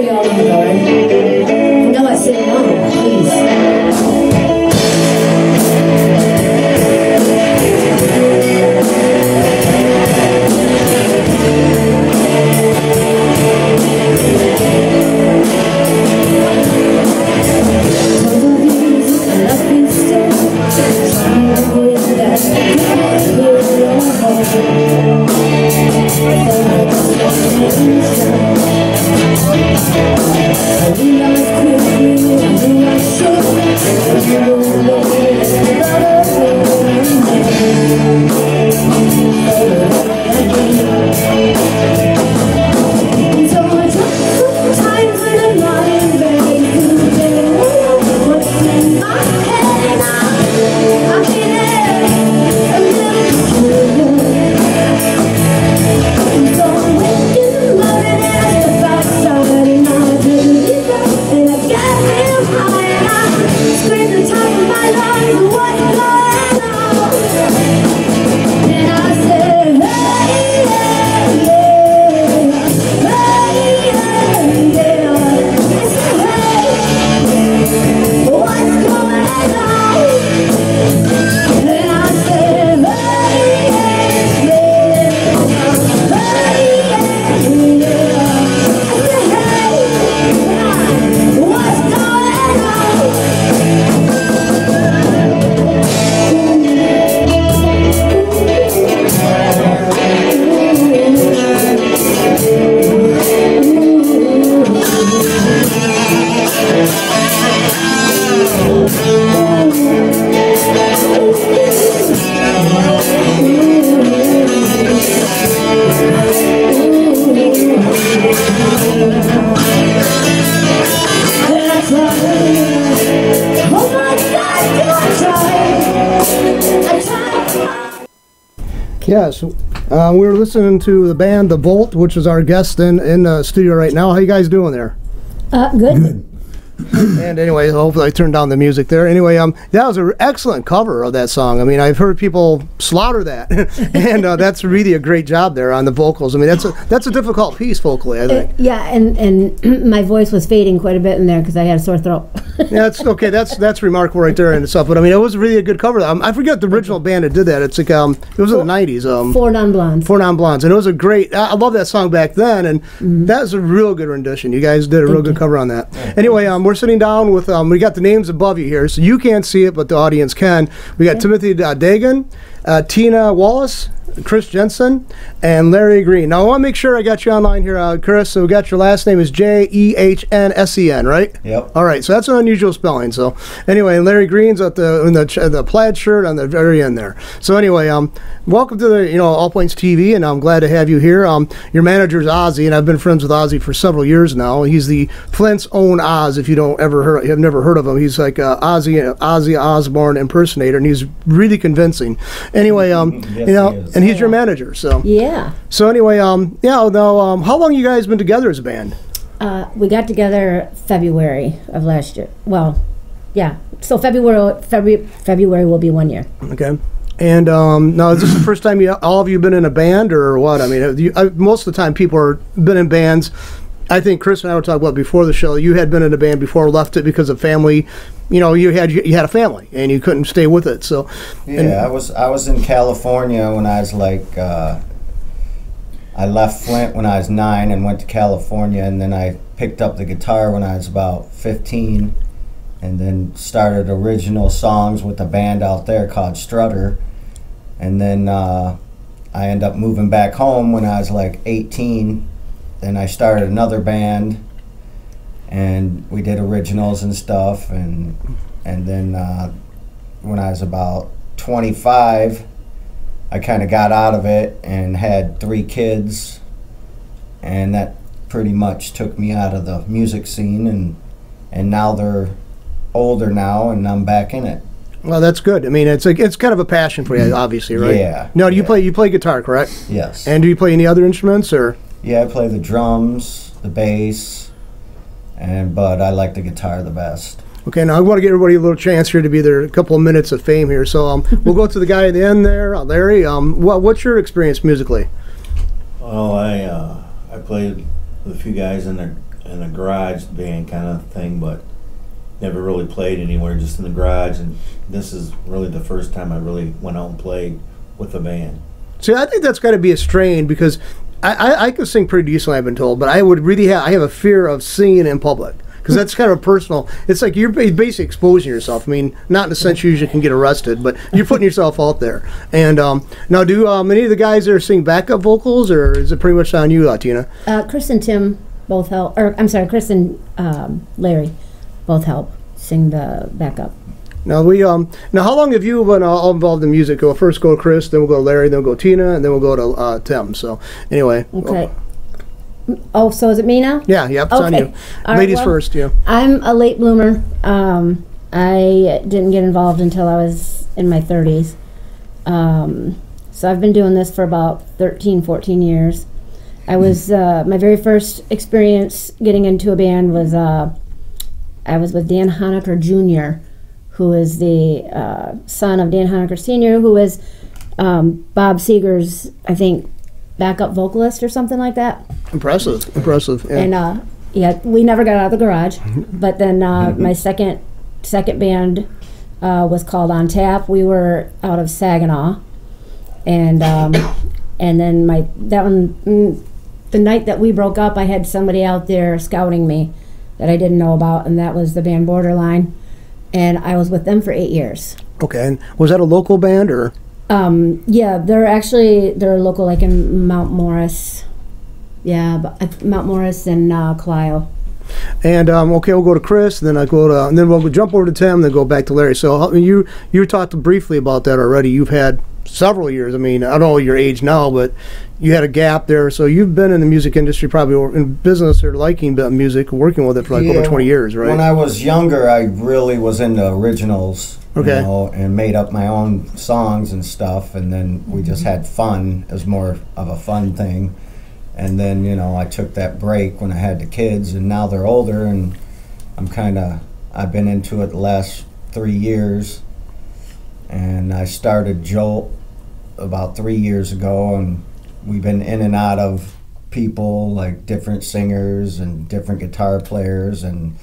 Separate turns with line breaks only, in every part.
y'all want to go, right? No, I said no, please.
Yes, we're listening to the band The Jolt, which is our guest in the studio right now. How you guys doing there?
Good.
And anyway, hopefully I turned down the music there. Anyway, that was an excellent cover of that song. I mean, I've heard people slaughter that, and that's really a great job there on the vocals. I mean, that's a difficult piece vocally, I think.
Yeah, and my voice was fading quite a bit in there because I had a sore throat.
Yeah, that's okay. That's remarkable right there and stuff. But I mean, it was really a good cover. I forget the original band that did that. It's like it was in the '90s.
Four Non-Blondes.
Four Non-Blondes, and it was a great. I love that song back then, and that was a real good rendition. You guys did a real good cover on that. Anyway, we're sitting down with we got the names above you here, so you can't see it, but the audience can. We got Timothy Dagan, Tina Wallace, Chris Jensen, and Larry Green. Now I want to make sure I got you online here, Chris. So we got your last name is Jehnsen, right?
Yep.
All right. So that's an unusual spelling. So anyway, Larry Green's at in the plaid shirt on the very end there. So anyway, welcome to the All Points TV, and I'm glad to have you here. Your manager's Ozzy, and I've been friends with Ozzy for several years now. He's the Flint's own Oz. If you have never heard of him, he's like Ozzy Osbourne impersonator, and he's really convincing. Anyway,
yes,
and he's your manager. So
yeah.
So anyway, how long you guys been together as a band?
We got together February of last year. Well, yeah. So February will be 1 year.
Okay. And now, is this the first time all of you been in a band, or what? I mean, most of the time people are been in bands. I think Chris and I were talking about before the show. You had been in a band before, left it because of family. You had a family and you couldn't stay with it. So
yeah, I was in California when I was like I left Flint when I was 9 and went to California, and then I picked up the guitar when I was about 15, and then started original songs with a band out there called Strutter, and then I ended up moving back home when I was like 18. Then I started another band, and we did originals and stuff, and then when I was about 25, I kind of got out of it and had 3 kids, and that pretty much took me out of the music scene, and now they're older now, and I'm back in it.
Well, that's good. I mean, it's kind of a passion for you, obviously, right?
Yeah.
No, you play guitar, correct?
Yes.
And do you play any other instruments, or?
Yeah, I play the drums, the bass, but I like the guitar the best.
Okay, now I want to give everybody a little chance here to be there, a couple of minutes of fame here. So we'll go to the guy at the end there, Larry. What's your experience musically?
Well, I played with a few guys in in a garage band kind of thing, but never really played anywhere, just in the garage. And this is really the first time I really went out and played with a band.
See, I think that's got to be a strain because I can sing pretty decently, I've been told, but I would really I have a fear of singing in public. Because that's kind of personal. It's like you're basically exposing yourself. I mean, not in the sense you usually can get arrested, but you're putting yourself out there. And now, do any of the guys there sing backup vocals, or is it pretty much on you, Tina?
Chris and Tim both help, or I'm sorry, Chris and Larry both help sing the backup.
Now now how long have you been all involved in music? We'll first go to Chris, then we'll go to Larry, then we'll go Tina, and then we'll go to Tim. So anyway.
Okay. Oh, so is it me now?
Yeah, yep, it's on you.
All
Ladies
right, well,
first, yeah.
I'm a late bloomer. I didn't get involved until I was in my 30s. So I've been doing this for about 13, 14 years. I was, my very first experience getting into a band was, I was with Dan Honaker Jr., who is the son of Dan Honaker Sr., who is Bob Seger's, I think, backup vocalist or something like that.
Impressive. Yeah.
And yeah, we never got out of the garage. But then my second band was called On Tap. We were out of Saginaw, and then the night that we broke up, I had somebody out there scouting me that I didn't know about, and that was the band Borderline, and I was with them for 8 years.
Okay, and was that a local band or?
Yeah, they're local, like in Mount Morris. Yeah, but Mount Morris and Clio.
And okay, we'll go to Chris, and then we'll jump over to Tim, then go back to Larry. So you talked briefly about that already. You've had several years. I mean, I don't know your age now, but you had a gap there. So you've been in the music industry, probably or in business or liking music, working with it for like over 20 years, right?
When I was younger, I really was into originals.
Okay.
You know, and made up my own songs and stuff, and then we just had fun as more of a fun thing. And then, you know, I took that break when I had the kids, and now they're older, and I've been into it the last 3 years. And I started Jolt about 3 years ago, and we've been in and out of people, like different singers and different guitar players, and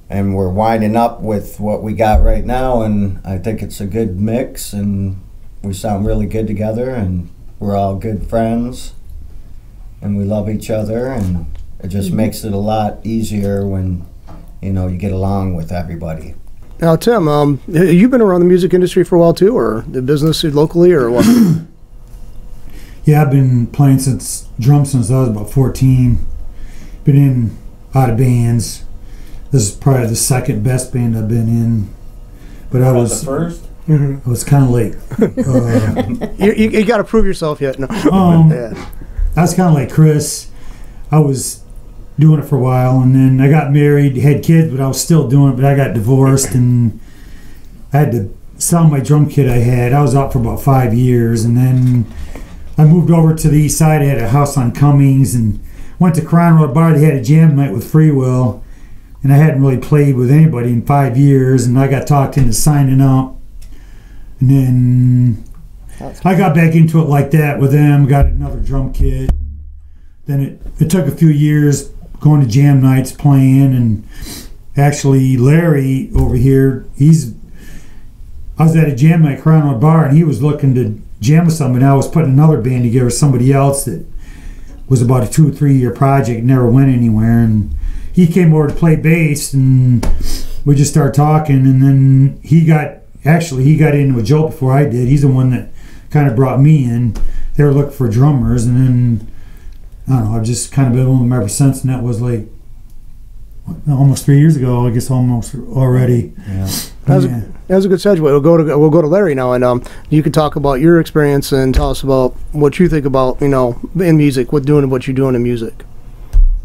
we're winding up with what we got right now, and I think it's a good mix, and we sound really good together, and we're all good friends, and we love each other, and it just makes it a lot easier when, you know, you get along with everybody.
Now, Tim, you've been around the music industry for a while too, or the business locally, or what?
Yeah, I've been playing drums since I was about 14. Been in a lot of bands. This is probably the second best band I've been in, but I was
the first.
I was kind of late.
You got to prove yourself yet. No.
Yeah. I was kind of like Chris. I was doing it for a while, and then I got married, had kids, but I was still doing it. But I got divorced, and I had to sell my drum kit I had. I was out for about 5 years, and then I moved over to the east side. I had a house on Cummings, and went to Crown Road Bar. They had a jam night with Free Will. And I hadn't really played with anybody in 5 years, and I got talked into signing up. And then I got back into it like that with them, got another drum kit. Then it took a few years going to jam nights, playing, and actually Larry over here, I was at a jam night, Crown Road Bar, and he was looking to jam with somebody. I was putting another band together with somebody else that was about a 2 or 3 year project, never went anywhere, and he came over to play bass, and we just started talking, and then he got in with Jolt before I did. He's the one that kind of brought me in. They were looking for drummers, and then, I don't know, I've just kind of been with them ever since, and that was like almost 3 years ago, I guess, almost already.
Yeah.
That was a good segue. We'll go to Larry now, and you can talk about your experience and tell us about what you think about, you know, in music, what you're doing in music.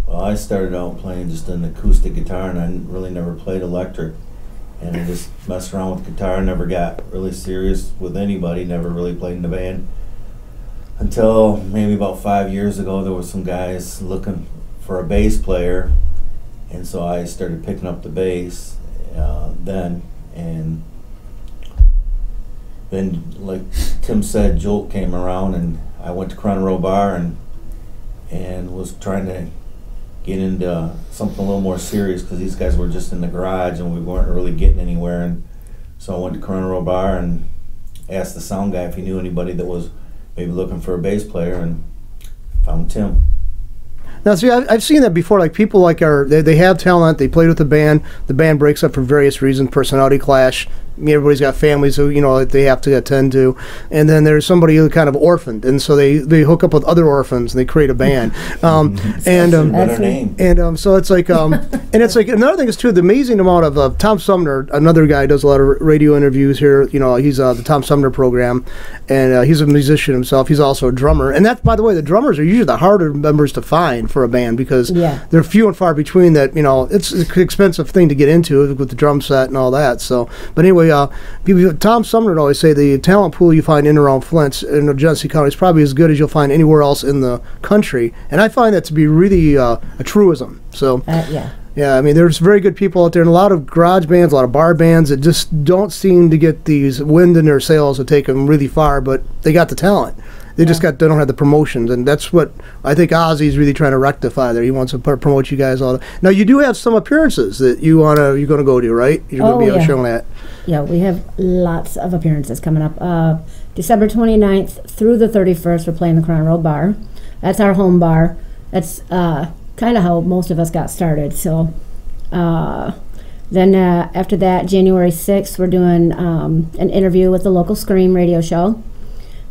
Well, I started out playing just an acoustic guitar, and I really never played electric. And I just messed around with guitar, never got really serious with anybody, never really played in a band. Until maybe about 5 years ago, there were some guys looking for a bass player, and so I started picking up the bass then. And then, like Tim said, Jolt came around, and I went to Crown Row Bar and was trying to get into something a little more serious, because these guys were just in the garage and we weren't really getting anywhere. And so I went to Corona Row Bar and asked the sound guy if he knew anybody that was maybe looking for a bass player, and found Tim.
Now, see, I've seen that before. Like people they have talent. They played with the band breaks up for various reasons, personality clash. I mean, everybody's got families who that they have to attend to, and then there's somebody who kind of orphaned, and so they hook up with other orphans and they create a band.
Better name.
And so it's like and it's like another thing is too the amazing amount of Tom Sumner, another guy does a lot of radio interviews here. He's the Tom Sumner program, and he's a musician himself. He's also a drummer, and that's, by the way, the drummers are usually the harder members to find for a band because they're few and far between. That it's an expensive thing to get into with the drum set and all that. So, but anyway. Tom Sumner would always say the talent pool you find in and around Flint in Genesee County is probably as good as you'll find anywhere else in the country, and I find that to be really a truism. So yeah, I mean, there's very good people out there, and a lot of garage bands, a lot of bar bands that just don't seem to get these wind in their sails to take them really far, but they got the talent. They just they don't have the promotions, and that's what I think Ozzy's really trying to rectify there. He wants to promote you guys all. Now you do have some appearances that you're going to go to, right? You're going to be showing that.
Yeah, we have lots of appearances coming up. December 29th through the 31st, we're playing the Crown Road Bar. That's our home bar. That's kind of how most of us got started. So then after that, January 6th, we're doing an interview with the local Scream radio show.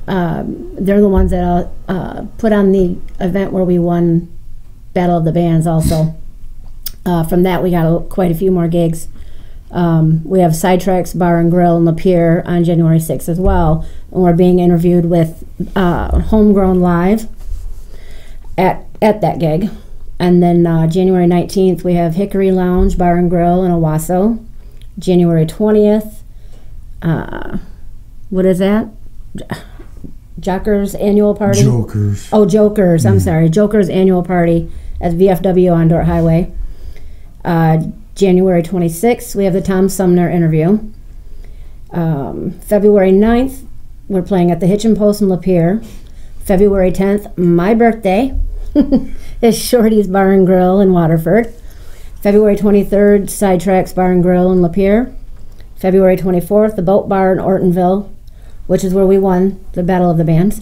They're the ones that put on the event where we won Battle of the Bands also. From that, we got quite a few more gigs. We have Sidetracks Bar and Grill in Lapeer on January 6th as well. And we're being interviewed with Homegrown Live at that gig. And then January 19th, we have Hickory Lounge Bar and Grill in Owasso. January 20th, what is that? Joker's annual party?
Jokers.
Oh, Jokers. I'm sorry. Jokers annual party at VFW on Dort Highway. January 26th, we have the Tom Sumner interview. February 9th, we're playing at the Hitchin Post in Lapeer. February 10th, my birthday, is Shorty's Bar and Grill in Waterford. February 23rd, Sidetracks Bar and Grill in Lapeer. February 24th, the Boat Bar in Ortonville, which is where we won the Battle of the Bands.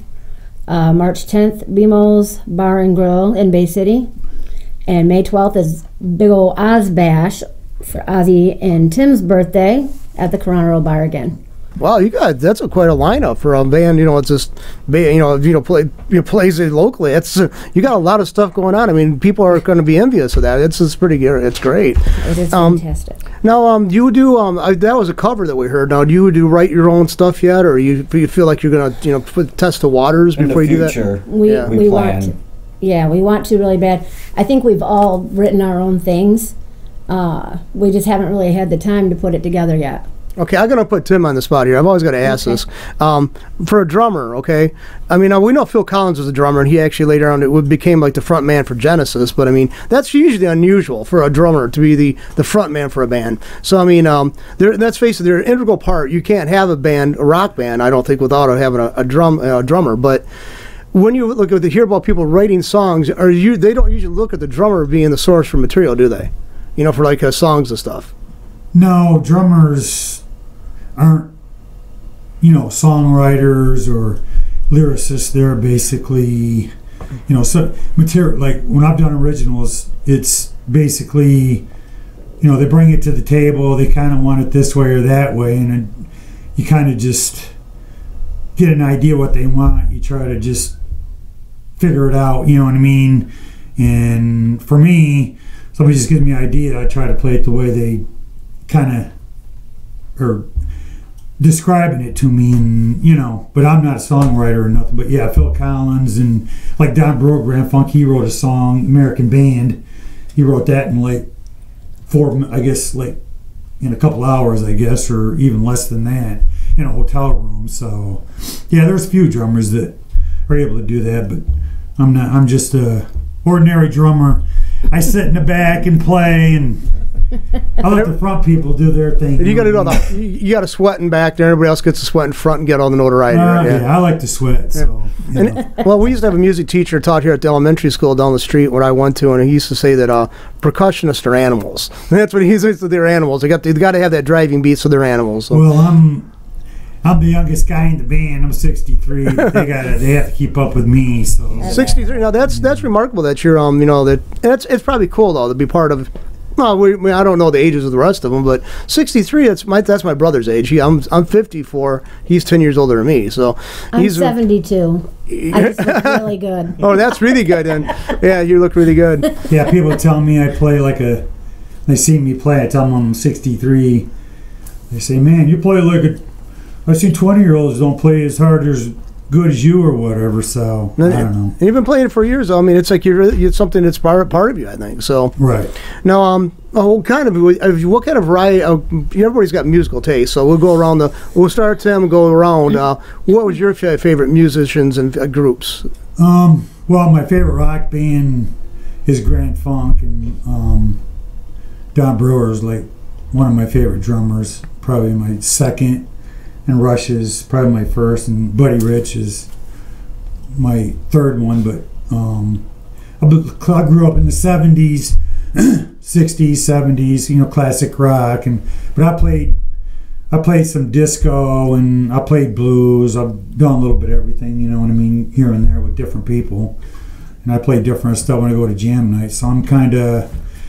March 10th, BMO's Bar and Grill in Bay City. And May 12th is big old Oz Bash for Ozzy and Tim's birthday at the Corona Row Bar again.
Wow, that's quite a lineup for a band. It's just plays it locally. It's you got a lot of stuff going on. I mean, people are going to be envious of that. It's pretty good. It's great.
It is fantastic.
Now, you do that was a cover that we heard. Now, do you write your own stuff yet, or you feel like you're going to test the waters before you do that?
We want. Yeah, we want to really bad. I think we've all written our own things. We just haven't really had the time to put it together yet.
Okay, I'm going to put Tim on the spot here. I've always got to ask this. For a drummer, okay? I mean, we know Phil Collins was a drummer, and he actually later on became like the front man for Genesis, but I mean, that's usually unusual for a drummer to be the front man for a band. So, I mean, let's face it, they're an integral part. You can't have a rock band, I don't think, without having a drummer, but when you hear about people writing songs, they don't usually look at the drummer being the source for material, do they? For like songs and stuff.
No, drummers aren't, songwriters or lyricists. They're basically, so material. Like when I've done originals, it's basically, they bring it to the table. They kind of want it this way or that way, and you kind of just get an idea what they want. You try to just figure it out. You know what I mean? And for me, somebody just gives me an idea. I try to play it the way they kind of are describing it to me, and but I'm not a songwriter or nothing. But yeah, Phil Collins and like Don Brogue, Grand Funk, he wrote a song, American Band. He wrote that in like in a couple hours, I guess, or even less than that, in a hotel room. So yeah, there's a few drummers that are able to do that, but I'm not. I'm just a ordinary drummer. I sit in the back and play, and I let the front people do their thing.
And you got to do all the, you got to sweat in back there. Everybody else gets to sweat in front and get all the notoriety. Right?
Yeah, I like to sweat. So,
well, we used to have a music teacher taught here at the elementary school down the street where I went to, and he used to say that percussionists are animals. And that's what he says to their animals. They got to have that driving beat, so they're animals. So.
Well, I'm the youngest guy in the band. I'm 63. They have to keep up with me. So
63. Now that's remarkable that you're it's probably cool though to be part of. Well, I don't know the ages of the rest of them, but 63. That's my brother's age. I'm 54. He's 10 years older than me. So
I'm 72. I just look really good.
Oh, that's really good. Then yeah, you look really good.
Yeah, people tell me I play they see me play. I tell them I'm 63. They say, "Man, you play like a." I see 20-year-olds don't play as hard as good as you or whatever, so I don't know. And
you've been playing it for years, though. I mean, it's like it's something that's part of you, I think. So
right
now, what kind of variety? Everybody's got musical taste, so we'll go around we'll start Tim and go around. What was your favorite musicians and groups?
Well, my favorite rock band is Grand Funk, and Don Brewer is like one of my favorite drummers, probably my second. And Rush is probably my first, and Buddy Rich is my third one. But I grew up in the 70s, 60s, 70s, classic rock. But I played some disco, and I played blues. I've done a little bit of everything, you know what I mean, here and there with different people. And I play different stuff when I go to jam nights. So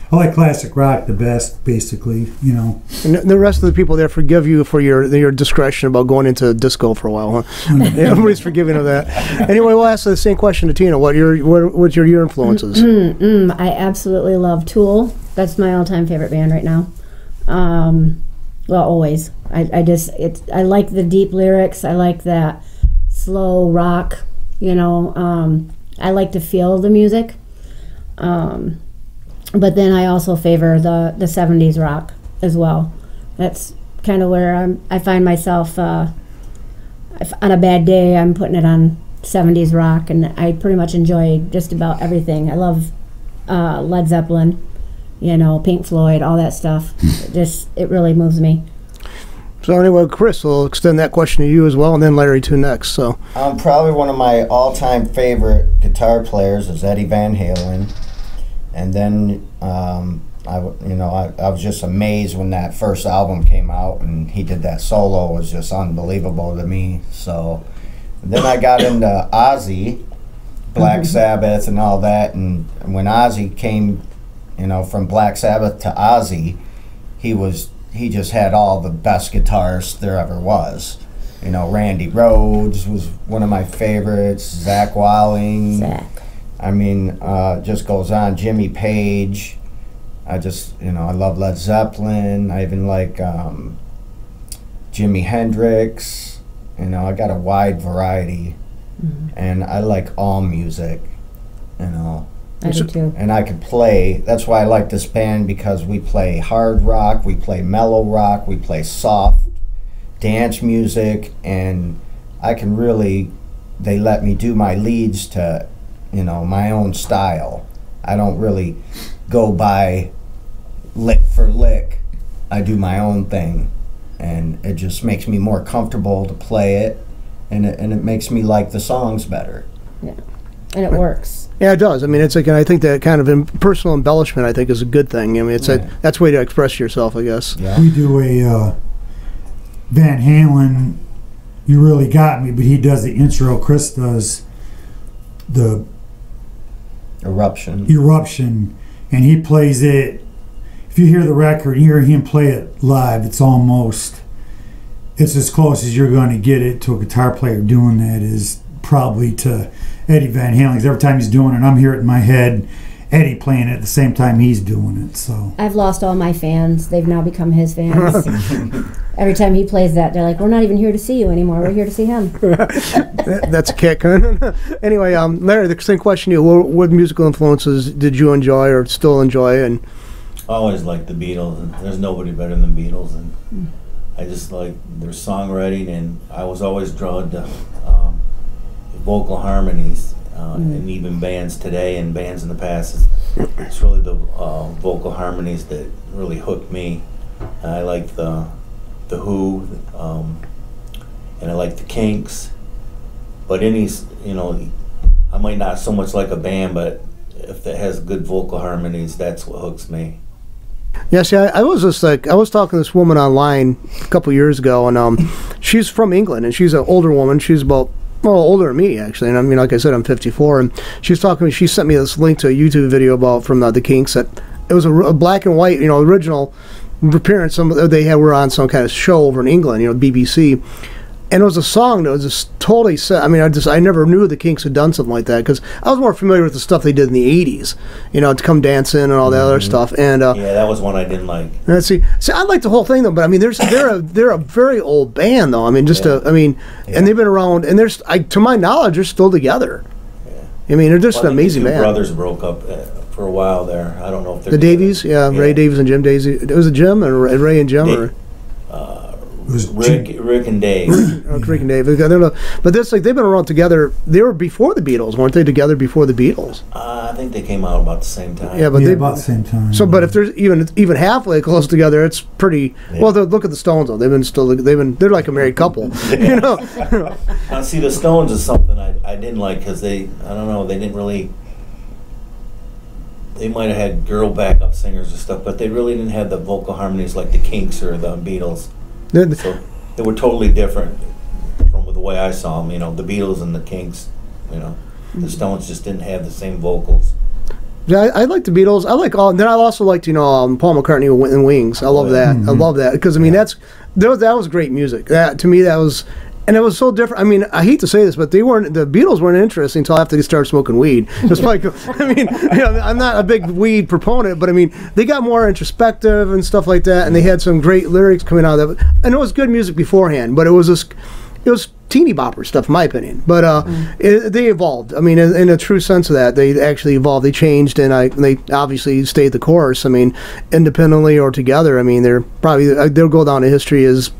I like classic rock the best, basically, And
the rest of the people there forgive you for your discretion about going into disco for a while, huh? Yeah, everybody's forgiving of that. Anyway, we'll ask the same question to Tina. What's your influences?
I absolutely love Tool. That's my all-time favorite band right now. Well, always. I like the deep lyrics. I like that slow rock. I like to feel the music. But then I also favor the 70s rock as well. That's kind of where I find myself. If on a bad day, I'm putting it on 70s rock, and I pretty much enjoy just about everything. I love Led Zeppelin, Pink Floyd, all that stuff. It really moves me.
So anyway, Chris, we'll extend that question to you as well, and then Larry too next. So
probably one of my all-time favorite guitar players is Eddie Van Halen. And then I was just amazed when that first album came out, and he did that solo. It was just unbelievable to me. So then I got into Ozzy, Black Sabbath, and all that. And when Ozzy came, from Black Sabbath to Ozzy, he just had all the best guitarists there ever was. Randy Rhoads was one of my favorites. Zach Walling. I mean, just goes on. Jimmy Page. I love Led Zeppelin. I even like Jimi Hendrix. I got a wide variety, and I like all music. I
do too.
And I can play. That's why I like this band, because we play hard rock, we play mellow rock, we play soft dance music, and I can really. They let me do my leads to. My own style. I don't really go by lick for lick. I do my own thing, and it just makes me more comfortable to play it, and it makes me like the songs better.
Yeah, and it works.
Yeah, it does. I mean, it's like, and I think that kind of personal embellishment, I think, is a good thing. I mean, that's a way to express yourself, I guess.
Yeah.
We do a Van Halen. You Really Got Me, but he does the intro. Chris does the Eruption, and he plays it. If you hear the record, you hear him play it live, it's as close as you're going to get it to a guitar player doing that is probably to Eddie Van Halen. 'Cause every time he's doing it, I'm hearing it in my head, Eddie playing it at the same time he's doing it. So
I've lost all my fans. They've now become his fans. Every time he plays that, they're like, "We're not even here to see you anymore. We're here to see him."
That's a kick. Anyway, Larry, the same question to you. What musical influences did you enjoy or still enjoy? And
I always liked the Beatles, and there's nobody better than the Beatles. And I just like their songwriting, and I was always drawn to vocal harmonies. and even bands today and bands in the past. It's really the vocal harmonies that really hooked me. I like the Who, and I like the Kinks. But any, I might not so much like a band, but if it has good vocal harmonies, that's what hooks me.
Yeah, see, I was just I was talking to this woman online a couple years ago, and she's from England, and she's an older woman. She's about, older than me, actually. And I mean, like I said, I'm 54, and she's talking to me, she sent me this link to a YouTube video from the Kinks. That it was a black and white, original appearance. Were on some kind of show over in England, BBC. And it was a song that was just totally set. I mean, I never knew the Kinks had done something like that, because I was more familiar with the stuff they did in the 80s, to Come Dancing and all that other stuff. And
yeah, that was one I didn't like.
See, I like the whole thing though, but I mean, they're a very old band though. I mean, and they've been around, and to my knowledge, they're still together. Yeah. I mean, they're just an amazing band.
Brothers broke up for a while there. I don't know if they're
the Davies, Ray Davies and Jim Daisy. It was a Jim and Ray and Jim, or
Rick and Dave.
Rick and Dave. But that's they've been around together. They were before the Beatles, weren't they? Together before the Beatles.
I think they came out about the same time.
Yeah, but
about the same time.
So, but if there's even halfway close together, it's pretty. Yeah. Well, look at the Stones though. They're like a married couple.
Now, see, the Stones is something I didn't like, because they didn't really. They might have had girl backup singers and stuff, but they really didn't have the vocal harmonies like the Kinks or the Beatles. So they were totally different from the way I saw them. The Beatles and the Kinks. The Stones just didn't have the same vocals.
Yeah, I like the Beatles. I like all. Then I also liked Paul McCartney and Wings. I love that. I love that, because I mean that was great music. That to me that was. And it was so different. I mean, I hate to say this, but the Beatles weren't interesting until after they started smoking weed. It's like, I mean, I'm not a big weed proponent, but I mean, they got more introspective and stuff like that, and they had some great lyrics coming out of it. And it was good music beforehand, but it was teeny bopper stuff, in my opinion. But they evolved. I mean, in a true sense of that, they actually evolved. They changed, and they obviously stayed the course. I mean, independently or together. I mean, they'll go down in history as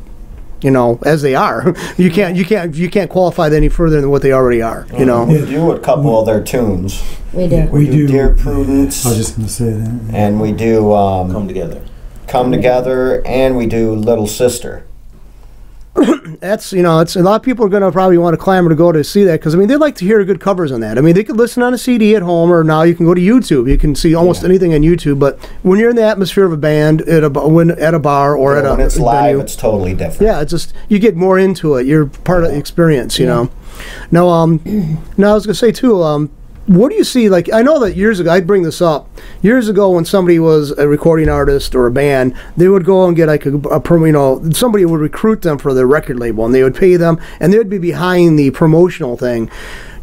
as they are. You can't qualify any further than what they already are.
We do a couple of their tunes.
We do.
We do Dear Prudence.
I was just going to say that.
And we do Come Together, and we do Little Sister.
That's it's a lot of people are going to probably want to clamor to go to see that, because I mean they like to hear good covers on that. I mean they could listen on a CD at home, or now you can go to YouTube. You can see almost anything on YouTube. But when you're in the atmosphere of a band at a bar or at a
when it's live,
venue,
it's totally different.
Yeah, it's just you get more into it. You're part of the experience. Now, now I was going to say too. What do you see? Like, I know that years ago, I'd bring this up. Years ago, when somebody was a recording artist or a band, they would go and get like somebody would recruit them for their record label, and they would pay them, and they would be behind the promotional thing.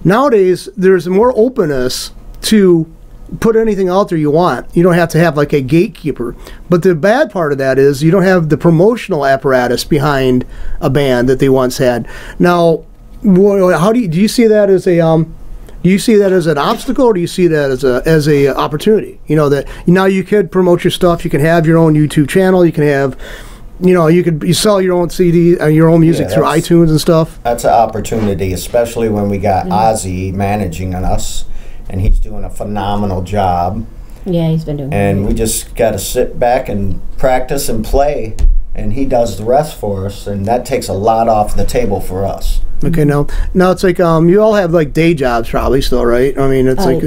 Nowadays, there's more openness to put anything out there you want. You don't have to have like a gatekeeper. But the bad part of that is you don't have the promotional apparatus behind a band that they once had. Now, how do you see that as a do you see that as an obstacle, or do you see that as a opportunity? That now you could promote your stuff. You can have your own YouTube channel. You can have, you sell your own CD, your own music through iTunes and stuff.
That's an opportunity, especially when we got Ozzy managing on us, and he's doing a phenomenal job.
Yeah, he's been doing.
And we just got to sit back and practice and play, and he does the rest for us, and that takes a lot off the table for us.
Okay, now it's like you all have like day jobs probably still, right? I mean, it's like.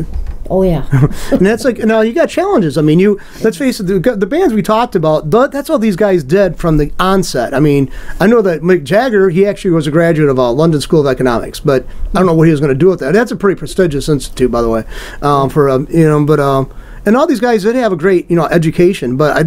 Oh yeah.
And that's like, now you got challenges. I mean, let's face it, the bands we talked about, that's all these guys did from the onset. I mean, I know that Mick Jagger, he actually was a graduate of London School of Economics, but I don't know what he was going to do with that. That's a pretty prestigious institute, by the way, and all these guys did have a great education, but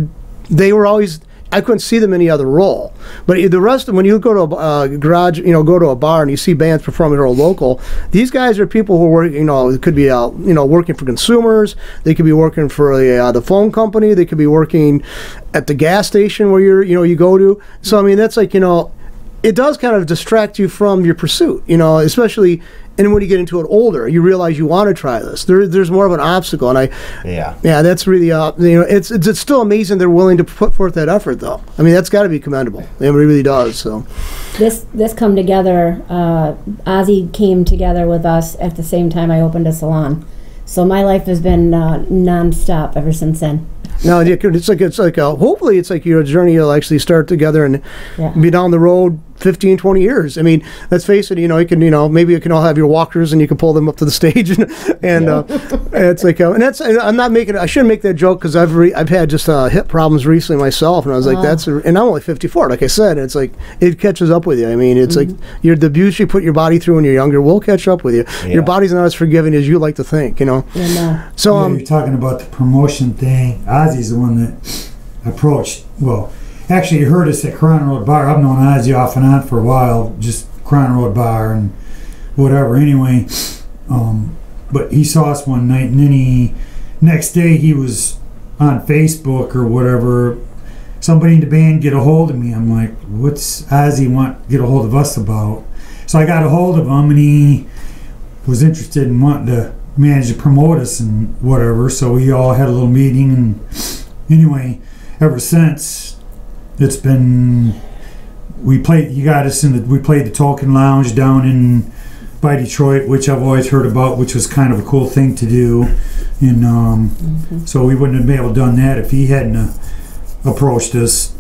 they were always. I couldn't see them in any other role. But the rest of when you go to a garage, go to a bar and you see bands performing that are local, these guys are people who are working, could be working for consumers. They could be working for the phone company. They could be working at the gas station where you go to. So I mean, that's like it does kind of distract you from your pursuit, you know, especially. And when you get into it older, you realize you want to try this. There's more of an obstacle, and yeah, that's really you know, it's still amazing they're willing to put forth that effort, though. I mean, that's got to be commendable. It really does. So
this come together. Ozzy came together with us at the same time I opened a salon, so my life has been nonstop ever since then.
No, it's like hopefully it's like your journey will actually start together and be down the road 15, 20 years. I mean, let's face it, you know, you can, you know, maybe you can all have your walkers and you can pull them up to the stage and it's like, and that's, I'm not making, I shouldn't make that joke because I've had just hip problems recently myself, and I was like, and I'm only 54, like I said, and it's like, it catches up with you. I mean, it's like, the abuse you put your body through when you're younger will catch up with you. Yeah. Your body's not as forgiving as you like to think, you know. So
you're talking about the promotion thing. Ozzy's the one that approached, well, actually, he heard us at Crown Road Bar. I've known Ozzy off and on for a while, just Crown Road Bar and whatever. Anyway, but he saw us one night, and then next day he was on Facebook or whatever. Somebody in the band get a hold of me. I'm like, what's Ozzy want to get a hold of us about? So I got a hold of him, and he was interested in wanting to manage to promote us and whatever. So we all had a little meeting, and anyway, ever since, it's been, we played the Tolkien Lounge down by Detroit, which I've always heard about, which was kind of a cool thing to do, and so we wouldn't have been able to done that if he hadn't approached us.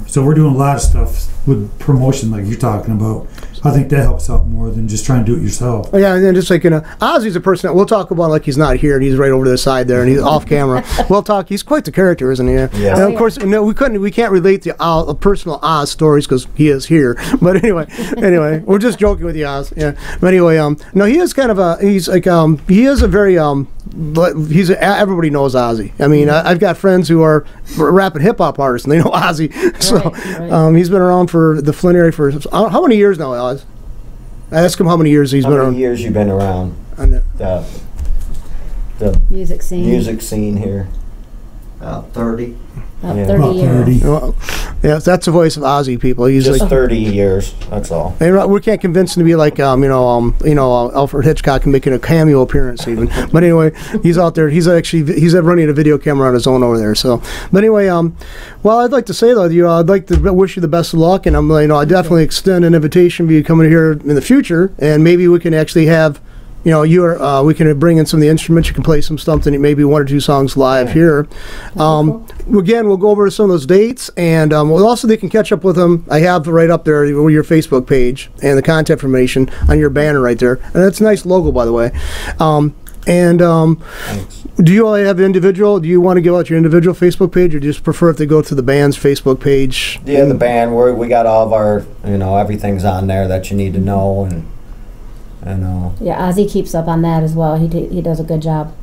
So we're doing a lot of stuff with promotion like you're talking about. I think that helps out more than just trying to do it yourself.
Oh, yeah, and then just like, you know, Ozzy's a person that we'll talk about like he's not here and he's right over to the side there and he's off camera. We'll talk. He's quite the character, isn't he? Yeah. And of course, no, we can't relate to personal Oz stories because he is here. But anyway, we're just joking with you, Oz. Yeah. But anyway, no, he is kind of he is a very everybody knows Ozzy. I mean, I've got friends who are rap and hip hop artists and they know Ozzy. So he's been around for the Flint area for how many years now, Oz? I asked him how many years he's been around.
How many years you've been around the
music scene
here? 30.
About 30 years.
Well, yeah, that's the voice of Ozzy, people. He's
just
like
30 years. That's all.
And we can't convince him to be like Alfred Hitchcock and making a cameo appearance even. But anyway, he's out there. He's running a video camera on his own over there. So, but anyway, well, I'd like to say though, I'd like to wish you the best of luck, and I definitely extend an invitation for you coming here in the future, and maybe we can actually have. We can bring in some of the instruments. You can play something, maybe one or two songs live here. Again, we'll go over some of those dates, and they can catch up with them. I have right up there your Facebook page and the contact information on your banner right there. And that's a nice logo, by the way. Do you all have individual? Do you want to give out your individual Facebook page, or do you just prefer if they go to the band's Facebook page?
Yeah, the band. We got all of our, everything's on there that you need to know, and.
Yeah, Ozzy keeps up on that as well. He does a good job.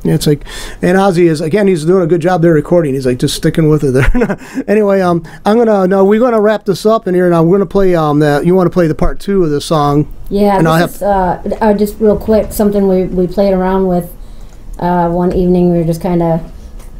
Yeah, it's like, and Ozzy is again. He's doing a good job there recording. He's like just sticking with it there. Anyway, we're gonna wrap this up in here, and I'm gonna play you want to play the part 2 of the song?
Yeah, and just real quick, something we played around with one evening. We were just kind of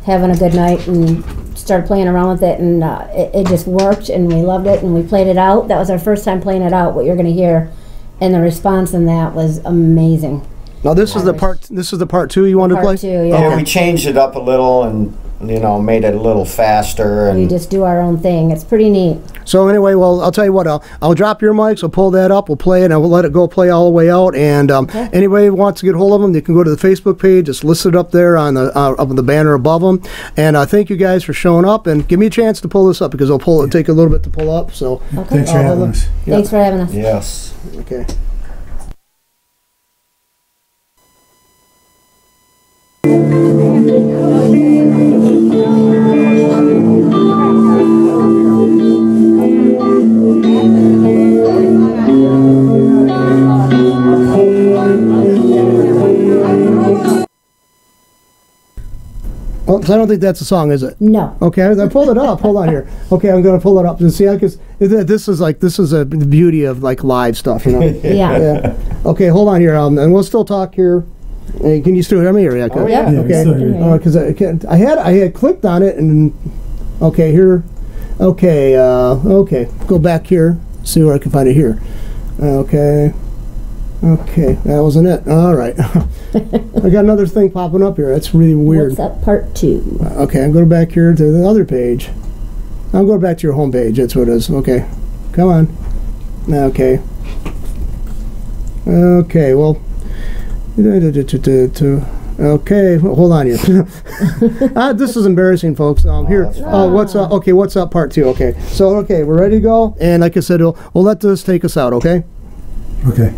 having a good night and started playing around with it, and it just worked, and we loved it, and we played it out. That was our first time playing it out. What you're gonna hear. And the response in that was amazing.
Now this is the part. This is the part 2 you wanted to play.
Part 2, yeah.
We changed it up a little and made it a little faster. And
we just do our own thing. It's pretty neat.
So anyway, well, I'll tell you what. I'll drop your mics. I'll pull that up. We'll play it, and we'll let it go play all the way out. And anybody who wants to get hold of them, they can go to the Facebook page. Just list it up there on the banner above them. And thank you guys for showing up. And give me a chance to pull this up because it'll take a little bit to pull up. So
thanks for having us.
Thanks for having us.
Yes.
Okay. Oh, so I don't think that's a song, is it?
No.
Okay, I pulled it up. Hold on here. Okay, I'm going to pull it up and see. Because this is the beauty of like live stuff,
Yeah.
Okay, hold on here, and we'll still talk here. Can you still hear me? Or
Oh yeah.
Okay. Because I had clicked on it and okay here. Okay. Okay. Go back here. see where I can find it here. Okay. Okay, that wasn't it. All right. I got another thing popping up here. That's really weird.
What's up, part 2?
Okay, I'm going back here to the other page. I'm going back to your home page. That's what it is. Okay. Come on. Okay. Okay, well. Okay, well, hold on here. This is embarrassing, folks. Here, what's up? Okay, what's up? Part 2. Okay, so okay, we're ready to go. And like I said, we'll let this take us out. Okay.
Okay.